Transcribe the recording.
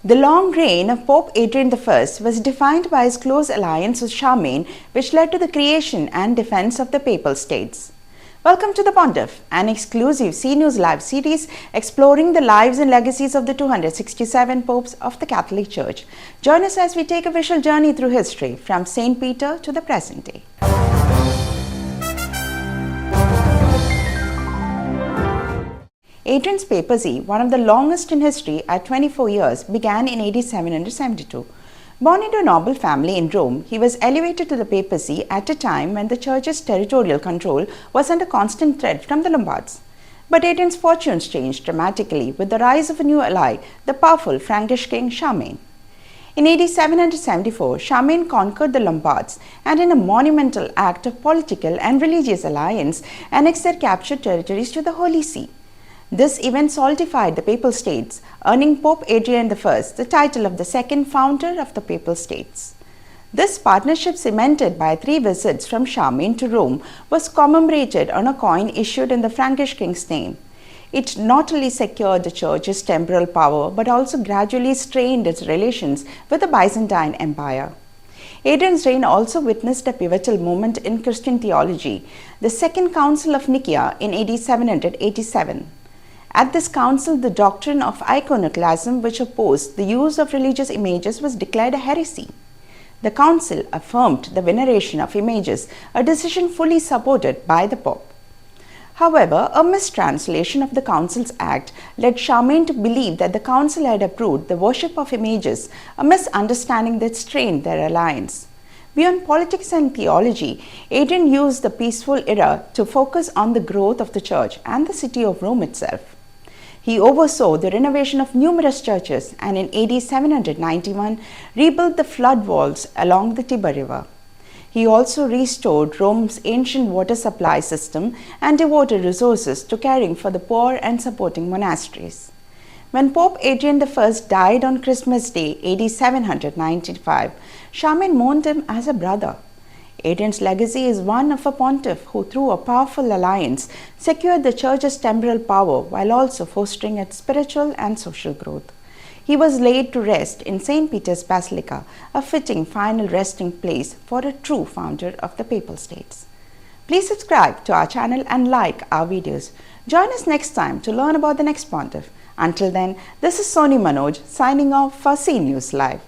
The long reign of Pope Adrian I was defined by his close alliance with Charlemagne, which led to the creation and defense of the Papal States. Welcome to the Pontiff, an exclusive CNewsLive series exploring the lives and legacies of the 267 popes of the Catholic Church. Join us as we take a visual journey through history from St. Peter to the present day. Adrian's papacy, one of the longest in history at 24 years, began in AD 772. Born into a noble family in Rome, he was elevated to the papacy at a time when the church's territorial control was under constant threat from the Lombards. But Adrian's fortunes changed dramatically with the rise of a new ally, the powerful Frankish king Charlemagne. In AD 774, Charlemagne conquered the Lombards and, in a monumental act of political and religious alliance, annexed their captured territories to the Holy See. This event solidified the Papal States, earning Pope Adrian I the title of the second founder of the Papal States. This partnership, cemented by 3 visits from Charlemagne to Rome, was commemorated on a coin issued in the Frankish king's name. It not only secured the Church's temporal power but also gradually strained its relations with the Byzantine Empire. Adrian's reign also witnessed a pivotal moment in Christian theology, the Second Council of Nicaea in AD 787. At this council, the doctrine of iconoclasm, which opposed the use of religious images, was declared a heresy. The council affirmed the veneration of images, a decision fully supported by the Pope. However, a mistranslation of the council's act led Charlemagne to believe that the council had approved the worship of images, a misunderstanding that strained their alliance. Beyond politics and theology, Adrian used the peaceful era to focus on the growth of the church and the city of Rome itself. He oversaw the renovation of numerous churches and in AD 791 rebuilt the flood walls along the Tiber River. He also restored Rome's ancient water supply system and devoted resources to caring for the poor and supporting monasteries. When Pope Adrian I died on Christmas Day, AD 795, Charlemagne mourned him as a brother. Adrian's legacy is one of a pontiff who, through a powerful alliance, secured the Church's temporal power while also fostering its spiritual and social growth. He was laid to rest in St. Peter's Basilica, a fitting final resting place for a true founder of the Papal States. Please subscribe to our channel and like our videos. Join us next time to learn about the next pontiff. Until then, this is Soni Manoj signing off for CNewsLive.